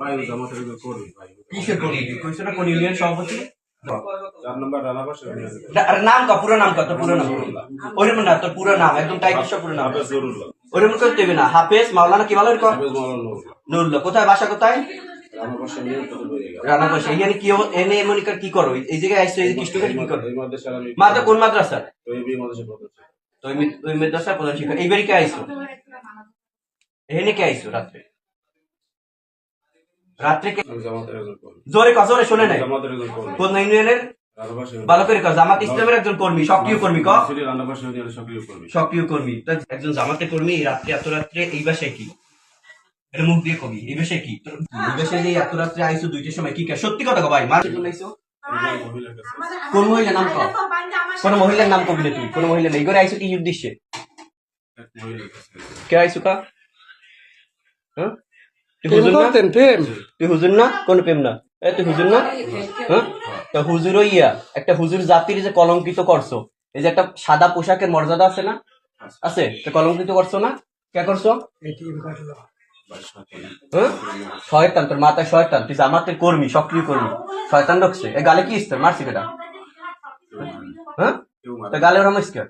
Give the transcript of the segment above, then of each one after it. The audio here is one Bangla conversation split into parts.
ভাই জামাতের কর্মী ভাই। কিসের কর্মী? কইছো না কোন ইউনিয়ন সভাপতি? 4 নম্বর রানাবাস। আরে নাম কা পুরো নাম কা তোর পুরো নাম? ওরম না তোর পুরো নাম একদম টাইটেল সব পুরো নাম। হাফেজ নুরুল্লাহ। ওরম করতে হবে না। হাফেজ মাওলানা কি বলে কর? হাফেজ মাওলানা নুরুল্লাহ। নুরুল্লাহ কোথায় বাসা কোথায়? রানাবাস ইউনিয়ন কতগুলো? রানাবাস। এখানে কি এনে মনিকার কি করো? এই জায়গায় আইছো এই কৃষ্ণকে কি করো? এই মাদ্রাসা আমি মাদ্রাসা কোন মাদ্রাসা? তো এই মাদ্রাসা পড়তেছি। তো ওই মাদ্রাসা প্রধান শিক্ষক। এইবারই কে আইছো? এখানে কে আইছো রাত্রে? রাত্রে কে? আমি জামাতের একজন কর্মী। জোরে কথা জোরে শুনে নাই। জামাতের একজন কর্মী। কোন ইউনিয়নের? রানাবাস ইউনিয়ন। ভালো করে কর। জামাত ইসলামের একজন কর্মী, সক্রিয় কর্মী ক? শ্রী রানাবাস ইউনিয়নের সক্রিয় কর্মী। সক্রিয় কর্মী। একজন জামাতের কর্মী এই রাত্রে এত রাত্রে এই বাসায় কি? এটা মুখ দিয়ে কবি। এই বাসায় কি? এই বাসায় যে এত রাত্রে আইছো দুইটার সময় কি? সত্যি কথা কো ভাই। মার জন্য আইছো? কোন মহিলার নাম ক? কোন মহিলার নাম কবি না তুই? কোন মহিলা নেই। করে আইছো কি উদ্দেশ্যে? কে আইছো কা? হ্যাঁ? তুই হুজুর না? কোন প্রেম না? তুই হুজুর না? হ্যাঁ? তো হুজুর ইয়া একটা হুজুর জাতির যে কলঙ্কিত করছো, এই যে একটা সাদা পোশাকের মর্যাদা আছে না? আছে। কলঙ্কিত করছো না? কে করছো? হ্যাঁ? শয়তান, তোর মাথায় শয়তান। তুই জামাতের কর্মী, সক্রিয় কর্মী। শয়তান ঢুকছে। এই গালে কি ইস্তার মারছি কেটা? হ্যাঁ? তা গালে ওরা মারছি কে?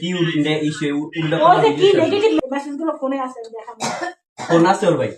কি উল্টা নেগেটিভ মেসেজগুলো ফোনে আছে দেখাবো। ফোন আছে ওর ভাই?